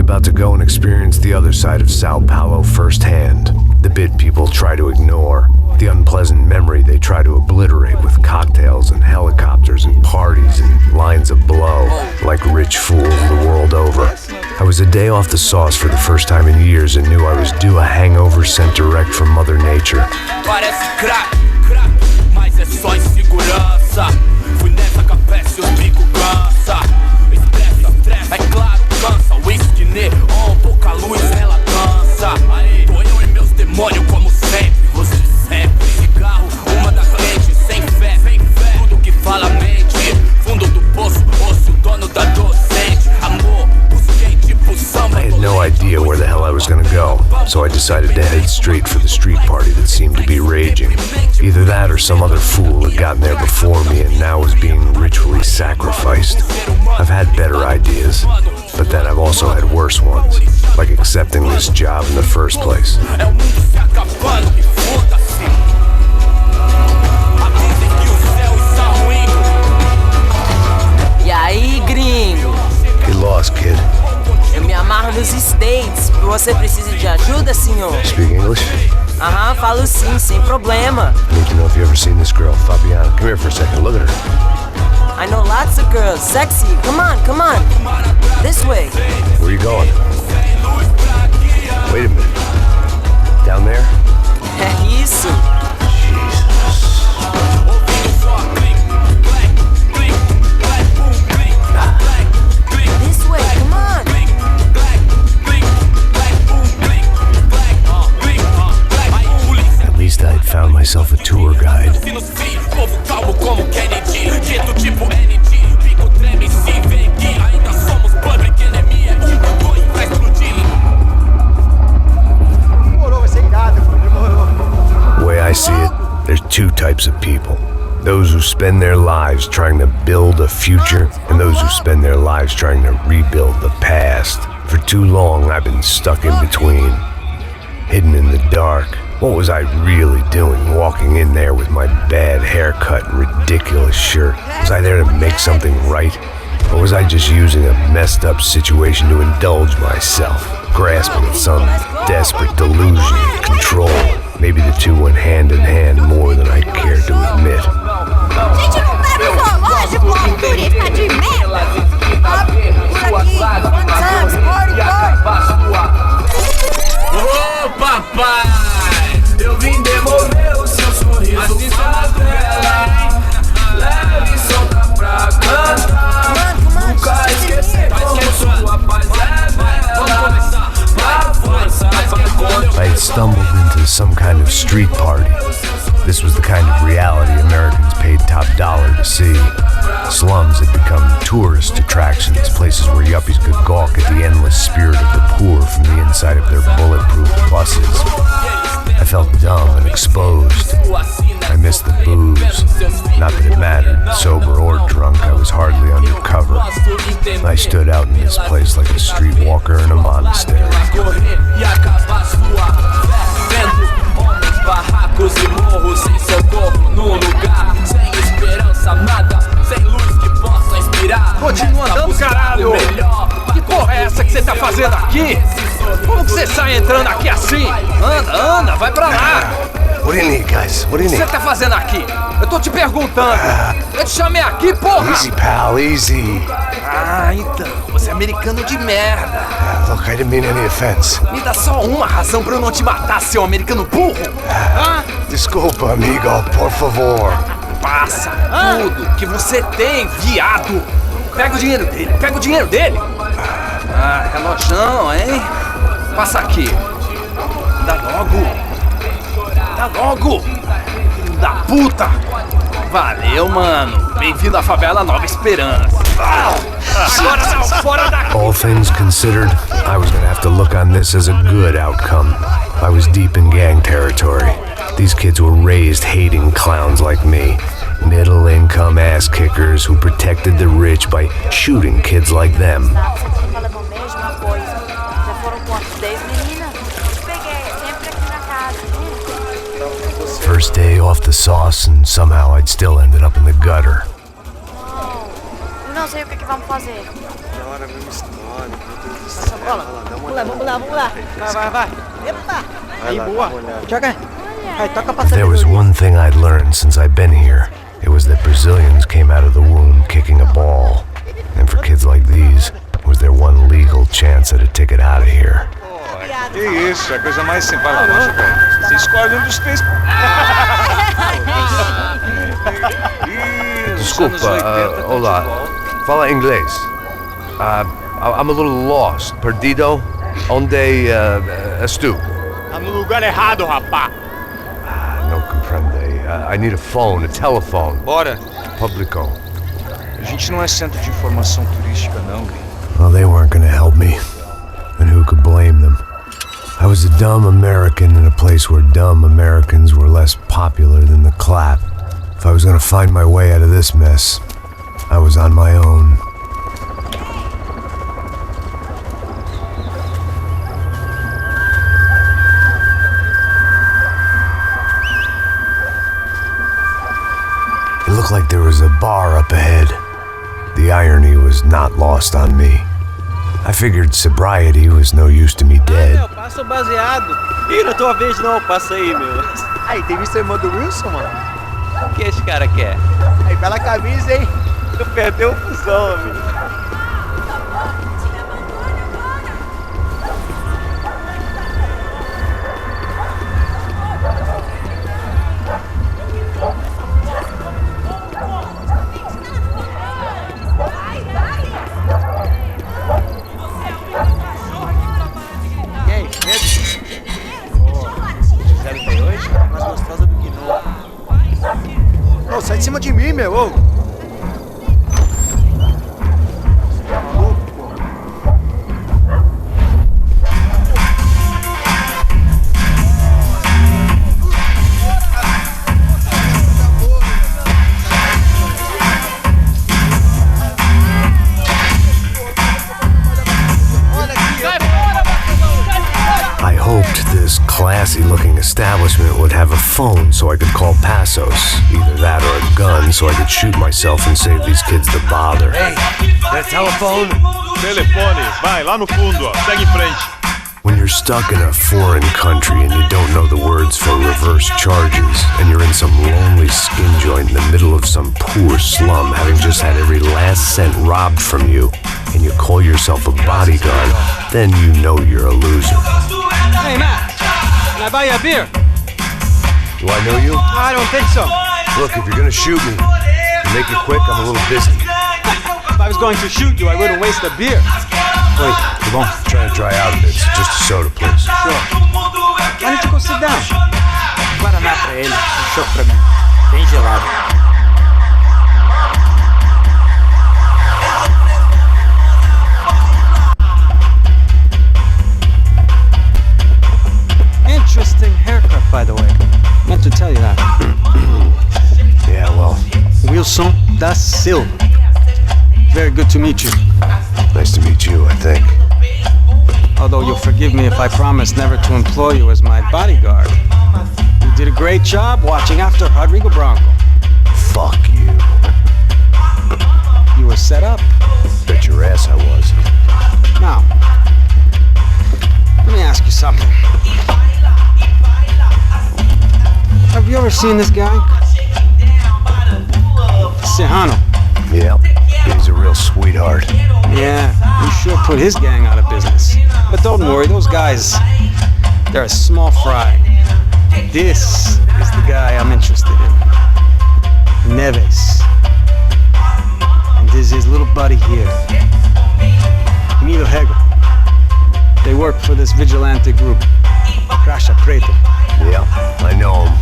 about to go and experience the other side of Sao Paulo firsthand. The bit people try to ignore, the unpleasant memory they try to obliterate with cocktails and helicopters and parties and lines of blow, like rich fools the world over. I was a day off the sauce for the first time in years and knew I was due a hangover sent direct from Mother Nature. Where the hell I was gonna go, so I decided to head straight for the street party that seemed to be raging. Either that or some other fool had gotten there before me and now was being ritually sacrificed. I've had better ideas, but then I've also had worse ones, like accepting this job in the first place. E aí, gringo? Get lost, kid. Eu me amarro nos States. Você precisa de ajuda, senhor? Speak English? Aham, falo sim, sem problema. I need to know if you've ever seen this girl, Fabiana. Come here for a second, look at her. I know lots of girls. Sexy. Come on, come on. This way. Where are you going? Wait a minute. Down there? É isso. I'd found myself a tour guide. The way I see it, there's two types of people. Those who spend their lives trying to build a future, and those who spend their lives trying to rebuild the past. For too long, I've been stuck in between, hidden in the dark. What was I really doing walking in there with my bad haircut and ridiculous shirt? Was I there to make something right? Or was I just using a messed up situation to indulge myself, grasping at some desperate delusion of control? Maybe the two went hand in hand more than I cared to admit. Gente, não tá no zoológico, turista de merda! Por aqui, one time, party! Ô, papai! Eu vim devolver o seu sorriso pra tela. Leve e solta pra cantar. Nunca esquecer como sua paz é bela. Pra força, I had stumbled into some kind of street party. This was the kind of reality Americans paid top dollar to see. Slums had become tourist attractions, places where yuppies could gawk at the endless spirit of the poor from the inside of their bulletproof buses. I felt dumb and exposed. I missed the booze. Not that it mattered, sober or drunk, I was hardly undercover. I stood out in this place like a streetwalker in a monastery. Barracos e morros sem socorro no lugar, sem esperança, nada, sem luz que possa inspirar. Continua andando, caralho! Que porra é essa que você tá fazendo aqui? Como que você sai entrando aqui assim? Anda, vai pra lá! What do you need, guys? What do you O que need? você tá fazendo aqui? Eu tô te perguntando. Eu te chamei aqui, porra! Easy, pal, easy. Ah, então, você é americano de merda. Look, I didn't mean any offense. Me dá só uma razão pra eu não te matar, seu americano burro. Desculpa, amigo, por favor. Passa tudo que você tem, viado. Pega o dinheiro dele, Ah, relojão, hein? Passa aqui. Dá logo. Filho da puta. Valeu, mano. Bem-vindo à favela Nova Esperança. Agora não, fora daqui. All things considered, I was gonna have to look on this as a good outcome. I was deep in gang territory. These kids were raised hating clowns like me. Middle-income ass-kickers who protected the rich by shooting kids like them. First day off the sauce and somehow I'd still ended up in the gutter. Não sei o que vamos fazer. Agora mesmo história, meu Deus do céu. Bola. Vamos lá. Vai. Epa. Aí, boa. Joga. Vai, toca pra There was one thing I'd learned since I'd been here. It was that Brazilians came out of the womb kicking a ball. And for kids like these, it was their one legal chance at a ticket out of here. Que isso, é a coisa mais simples. Vai lá, mostra pra ele. Você escolhe um dos três. Desculpa, olá. Fala inglês. I'm a little lost. Perdido? Onde estou? Tá no lugar errado, rapá. Não compreende. I need a phone, a telephone. Bora. Publico. A gente não é centro de informação turística, não, Lee. Well, they weren't gonna help me. And who could blame them? I was a dumb American in a place where dumb Americans were less popular than the clap. If I was gonna find my way out of this mess, I was on my own. It looked like there was a bar up ahead. The irony was not lost on me. I figured sobriety was no use to me dead. Meu, passa o baseado. Ih, não é tua vez não, passa aí, meu. Aí, tem visto a irmã do Wilson, mano? O que esse cara quer? Aí, bela camisa, hein? Tu perdeu o fusão, amigo. E aí, medo? Pô, Gisele tem hoje? Mais gostosa do que nunca. Ô, sai de cima de mim, meu, ô! I hoped this classy-looking establishment would have a phone so I could call Passos. Either that or a gun so I could shoot myself and save these kids the bother. Hey, that telephone? Telefone, vai, lá no fundo, ó. Segue em frente. When you're stuck in a foreign country and you don't know the words for reverse charges, and you're in some lonely skin joint in the middle of some poor slum, having just had every last cent robbed from you, and you call yourself a bodyguard, then you know you're a loser. Hey, Matt, can I buy you a beer? Do I know you? I don't think so. Look, if you're gonna shoot me, make it quick, I'm a little busy. If I was going to shoot you, I wouldn't waste a beer. Wait, come on. I'm trying to dry out a bit. Just a soda, please. Sure. Why don't you go sit down? Guaraná pra ele, um chopp pra mim. Bem gelado. Interesting haircut, by the way. Meant to tell you that. Yeah, well, Wilson da Silva. Very good to meet you. nice to meet you, I think. Although you'll forgive me if I promise never to employ you as my bodyguard. You did a great job watching after Rodrigo Branco. Fuck you. You were set up. Bet your ass I was. Now, let me ask you something. Have you ever seen this guy? Serrano. Yeah, he's a real sweetheart. Yeah, you sure put his gang out of business. But don't worry, those guys, they're a small fry. This is the guy I'm interested in. Neves. And this is his little buddy here. Emilio Hegel. They work for this vigilante group, Crasha Preto. Yeah, I know him.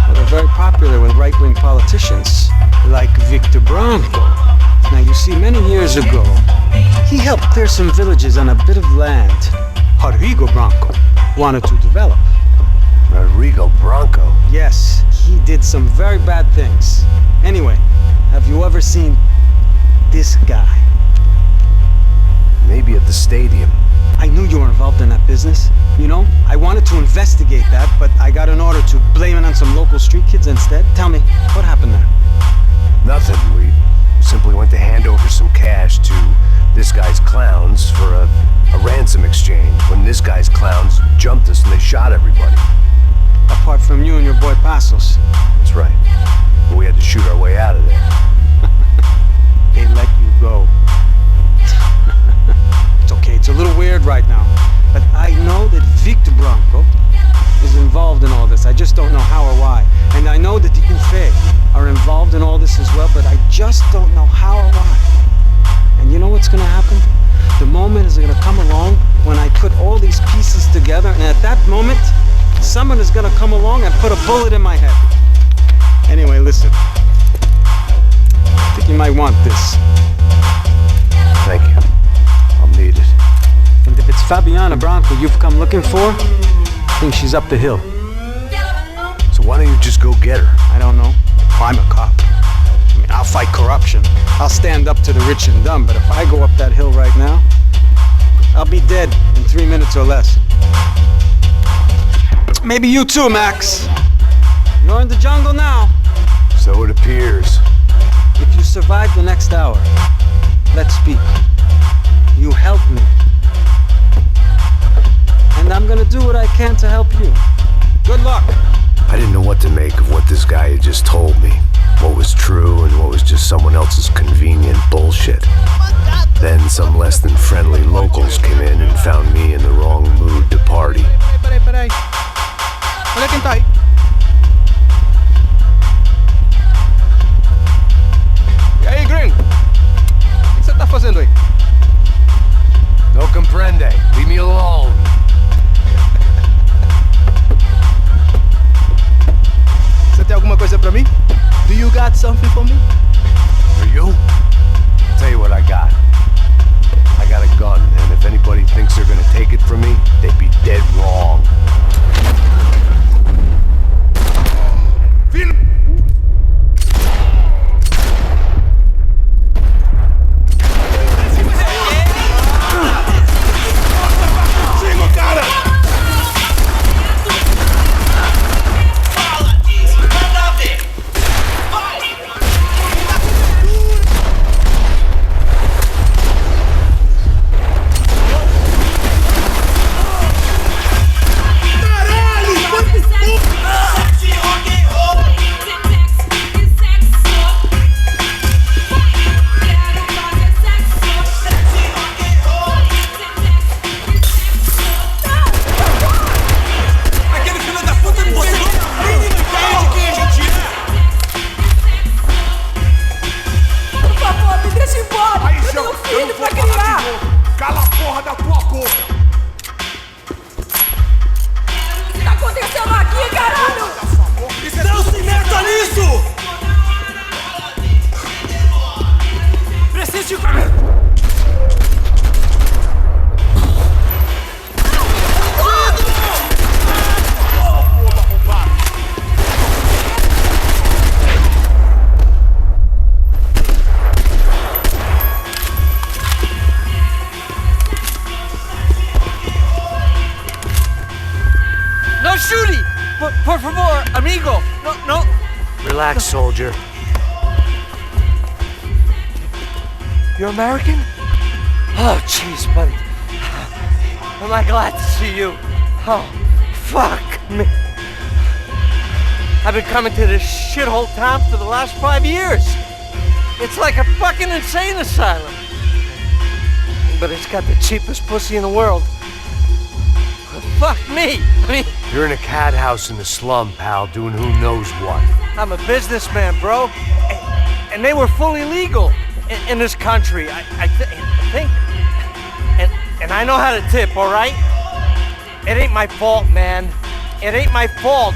Well, they're very popular with right-wing politicians, like Victor Branco. Now, you see, many years ago, he helped clear some villages on a bit of land Rodrigo Branco wanted to develop. Rodrigo Branco? Yes, he did some very bad things. Anyway, have you ever seen this guy? Maybe at the stadium. I knew you were involved in that business. You know, I wanted to investigate that, but I got an order to blame it on some local street kids instead. Tell me, what happened there? Nothing. We simply went to hand over some cash to this guy's clowns for a random civilized clowns jumped us and they shot everybody. Apart from you and your boy Passos. That's right. But we had to shoot our way out of there. They let you go. It's okay, it's a little weird right now. But I know that Victor Branco is involved in all this. I just don't know how or why. And I know that the Ufe are involved in all this as well, but I just don't know how or why. And you know what's gonna happen? The moment is gonna come along when I put all these pieces together, and at that moment, someone is gonna come along and put a bullet in my head. Anyway, listen. I think you might want this. Thank you. I'll need it. And if it's Fabiana Branco you've come looking for, I think she's up the hill. So why don't you just go get her? I don't know. I'm a cop. I mean, I'll fight corruption. I'll stand up to the rich and dumb, but if I go up that hill right now, I'll be dead in 3 minutes or less. Maybe you too, Max. You're in the jungle now. So it appears. If you survive the next hour, let's speak. You help me. And I'm gonna do what I can to help you. Good luck. I didn't know what to make of what this guy had just told me. What was true and what was just someone else's convenient bullshit. Then some less than friendly locals came in and found me in the wrong mood to party. Peraí. Olha quem tá aí. E aí, gringo? O que você tá fazendo aí? No comprende. Leave me alone. Você tem alguma coisa pra mim? Do you got something for me? For you? Tell you what I got. I got a gun, and if anybody thinks they're gonna take it from me, they'd be dead wrong. Por favor, amigo. No. Relax, soldier. You're American? Oh, jeez, buddy. Am I glad to see you? Oh, fuck me. I've been coming to this shithole town for the last 5 years. It's like a fucking insane asylum. But it's got the cheapest pussy in the world. Fuck me. I mean, You're in a cat house in the slum, pal, doing who knows what. I'm a businessman, bro. And they were fully legal in this country. I think. And I know how to tip, all right? It ain't my fault, man. It ain't my fault.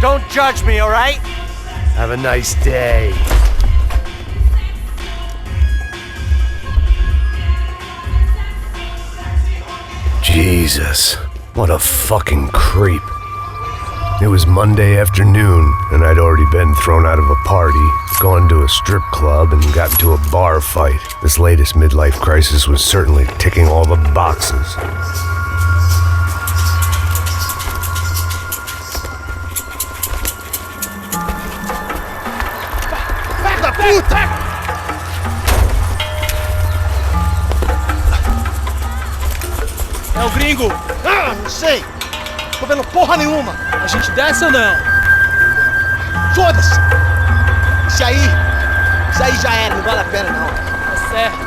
Don't judge me, all right? Have a nice day. Jesus, what a fucking creep. It was Monday afternoon, and I'd already been thrown out of a party, gone to a strip club, and got into a bar fight. This latest midlife crisis was certainly ticking all the boxes. É o gringo! Ah, não sei! Tô vendo porra nenhuma! A gente desce ou não? Foda-se! Isso aí já era, não vale a pena não. Tá certo.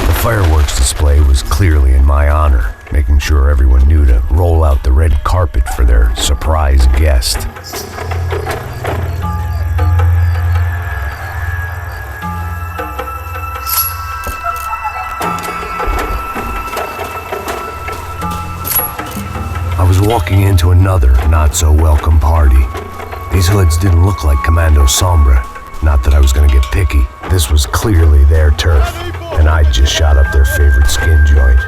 The fireworks display was clearly in my honor, making sure everyone knew to roll out the red carpet for their surprise guest. I was walking into another not-so-welcome party. These hoods didn't look like Commando Sombra. Not that I was gonna get picky. This was clearly their turf, and I'd just shot up their favorite skin joint.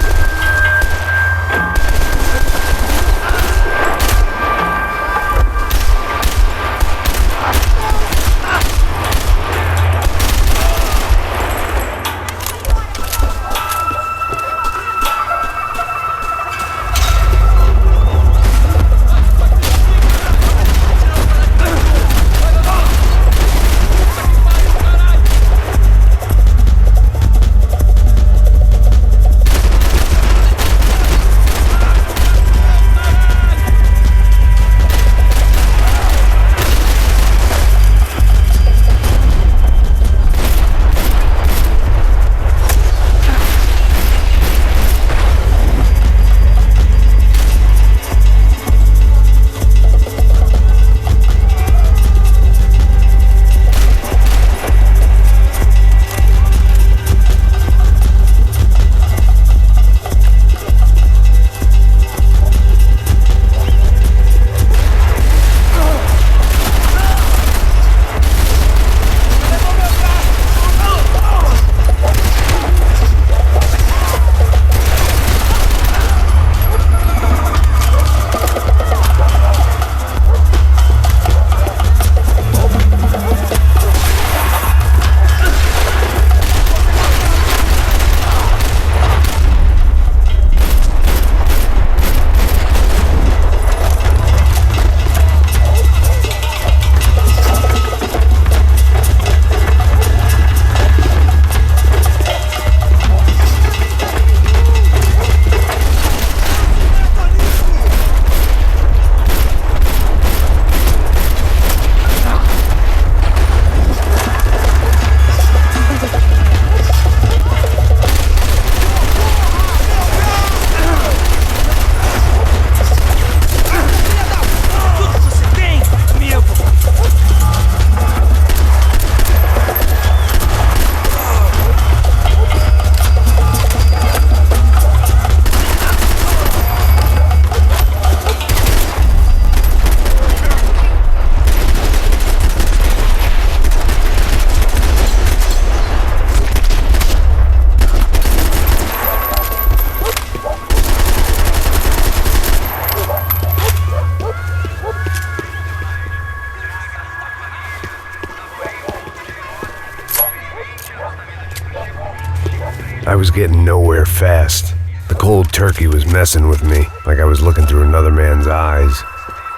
I was getting nowhere fast. The cold turkey was messing with me, like I was looking through another man's eyes.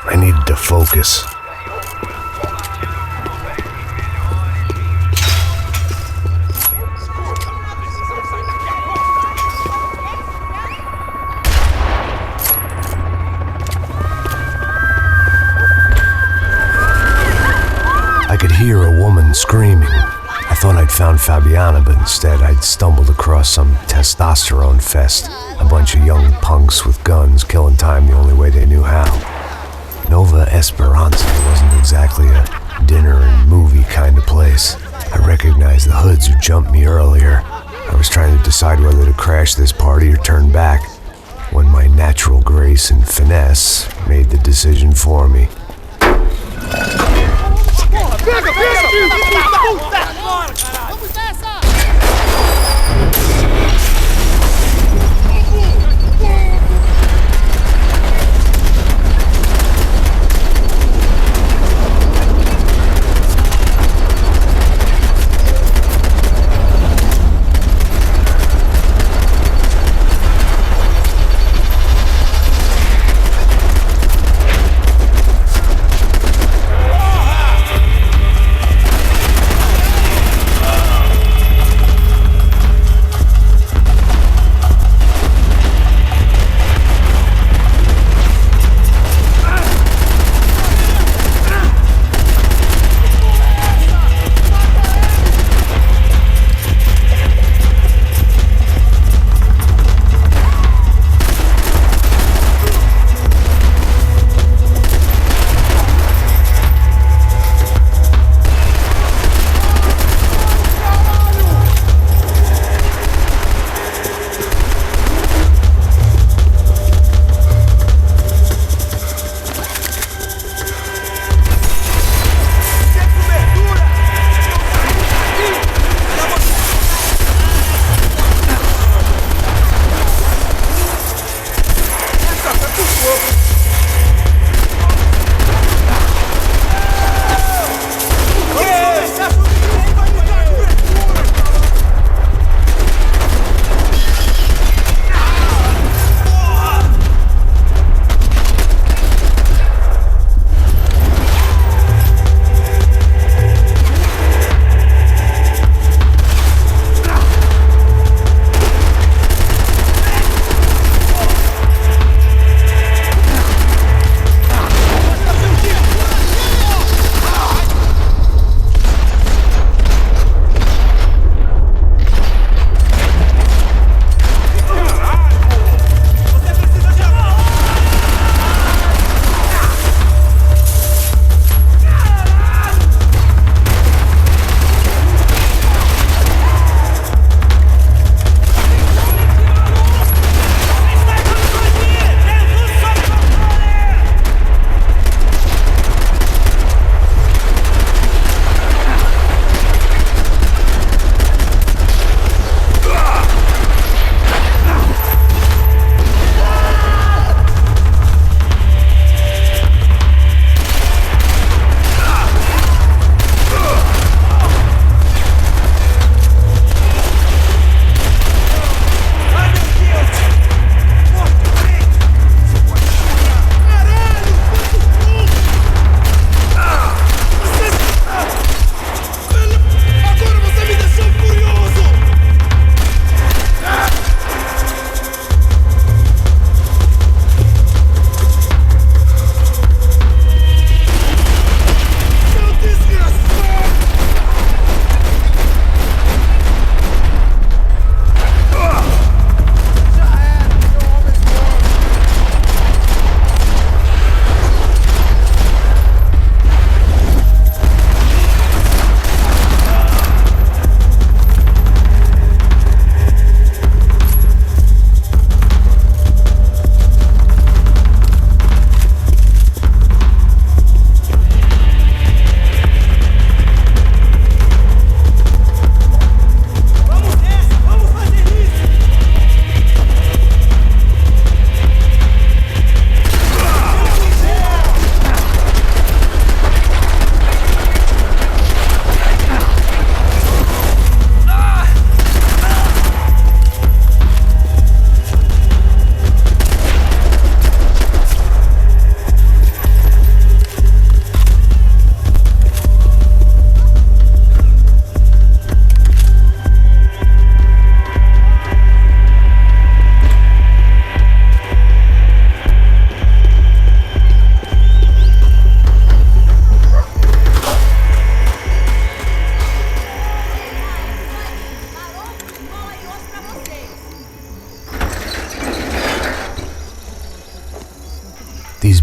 I needed to focus. I could hear a woman screaming. I thought I'd found Fabiana, but instead I'd stumbled across some testosterone fest. A bunch of young punks with guns killing time the only way they knew how. Nova Esperanza wasn't exactly a dinner and movie kind of place. I recognized the hoods who jumped me earlier. I was trying to decide whether to crash this party or turn back, when my natural grace and finesse made the decision for me. Pega, filho da puta! Vamos nessa!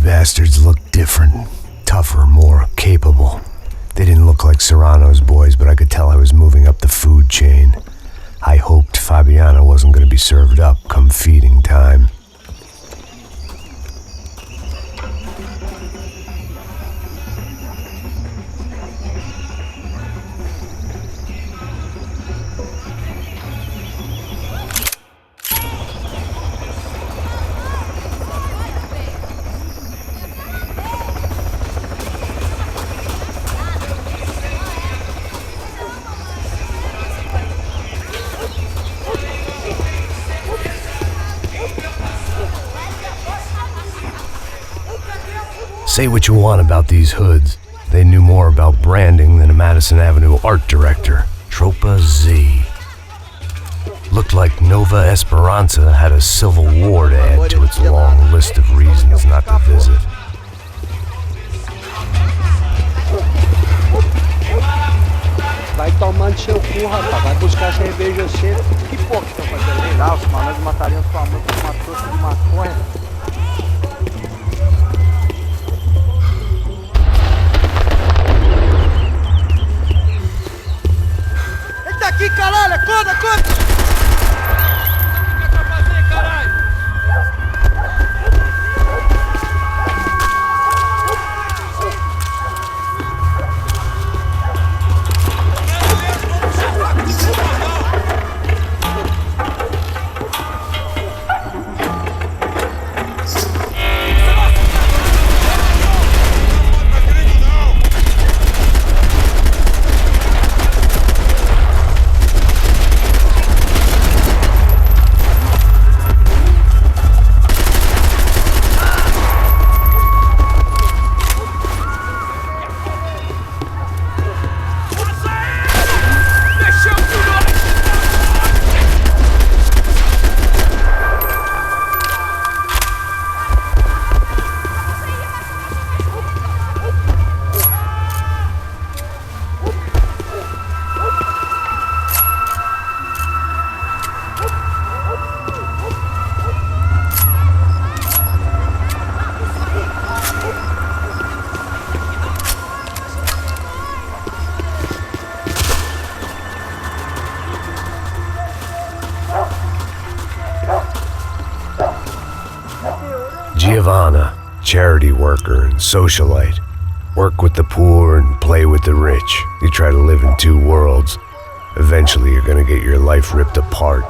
bastards looked different, tougher, more capable. They didn't look like Serrano's boys, but I could tell I was moving up the food chain. I hoped Fabiana wasn't going to be served up come feeding time. Say what you want about these hoods. They knew more about branding than a Madison Avenue art director. Tropa Z. Looked like Nova Esperanza had a civil war to add to its long list of reasons not to visit. Vai tomando seu cu, rapaz. Vai buscar cerveja cedo. Que porra que estão fazendo aí? Não, os malandros matariam sua mãe com uma trouxa de maconha. Ele tá aqui, caralho! Acorda, acorda! O que é pra fazer, caralho? Giovanna, charity worker and socialite. Work with the poor and play with the rich. You try to live in two worlds. Eventually you're gonna get your life ripped apart.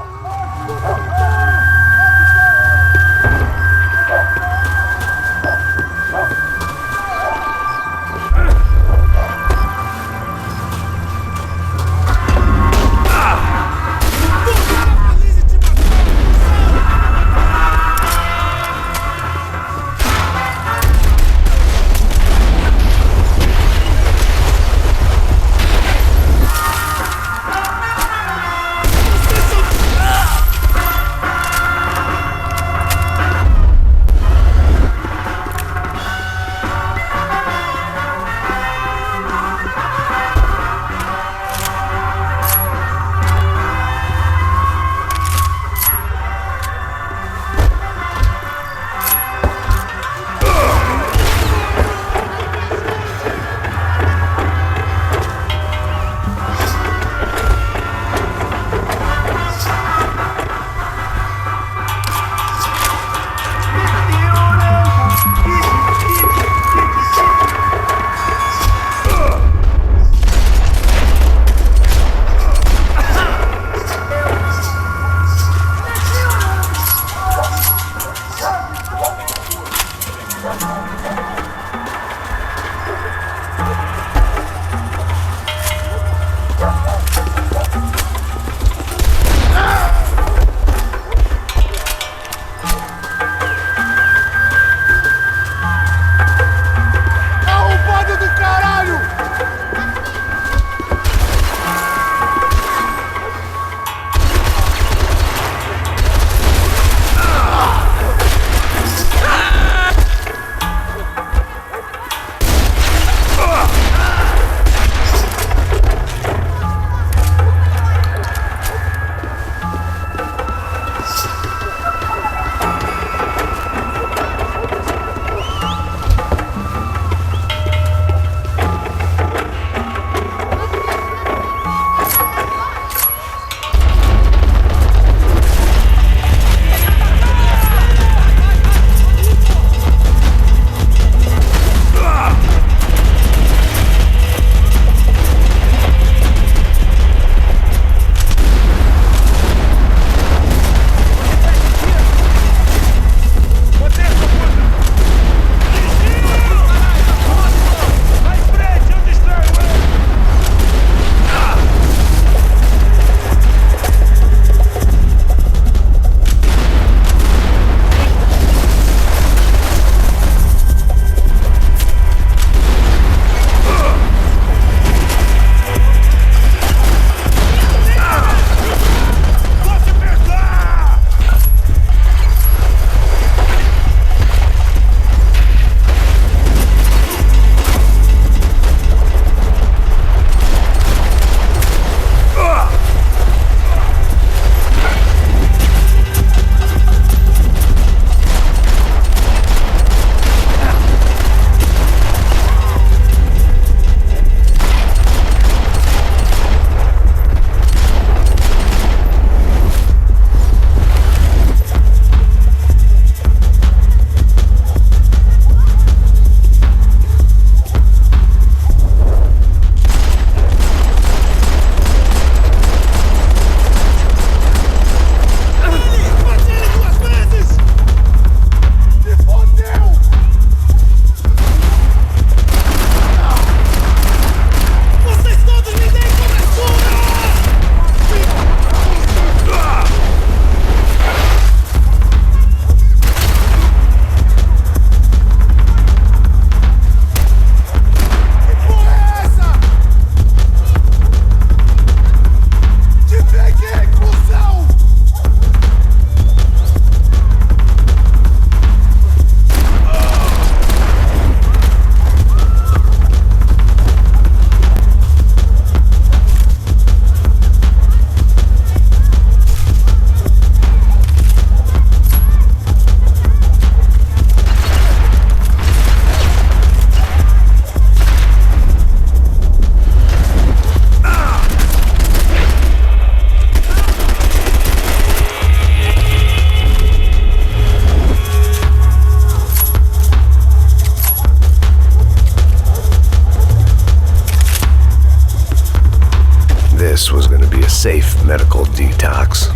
this was going to be a safe medical detox.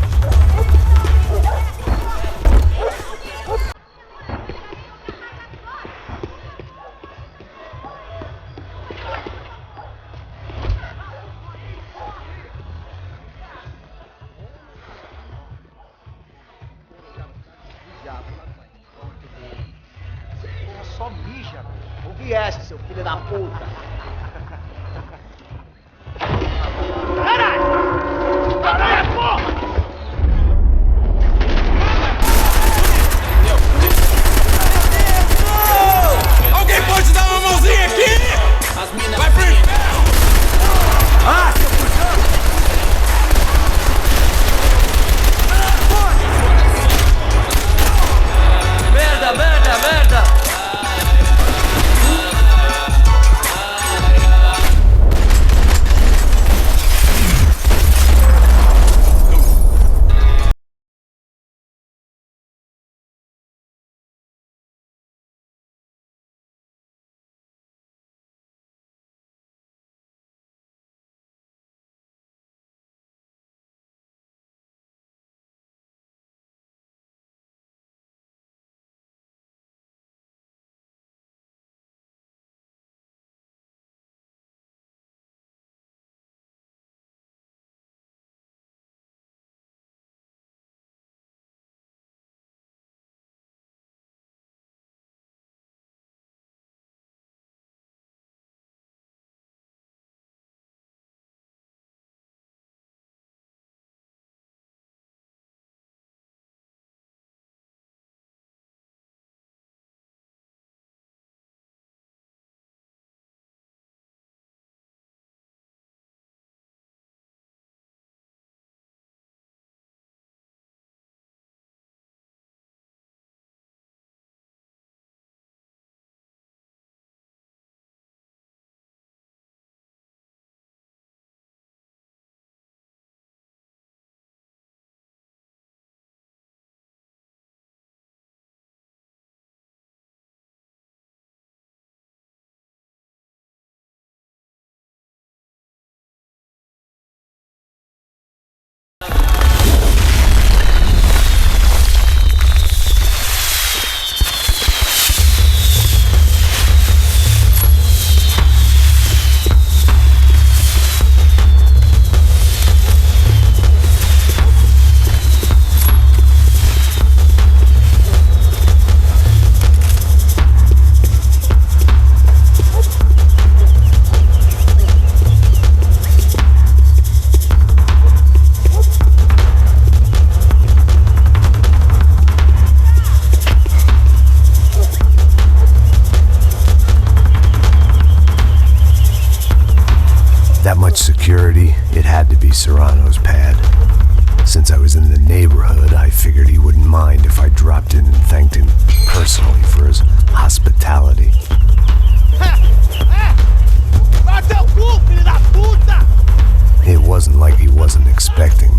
Só mija. O vieste, seu filho da puta. Caralho! Caralho, porra! Alguém pode dar uma mãozinha aqui? Vai pro inferno! Ah, seu cuzão! Merda, merda, merda! Security, it had to be Serrano's pad. Since I was in the neighborhood, I figured he wouldn't mind if I dropped in and thanked him personally for his hospitality. It wasn't like he wasn't expecting me.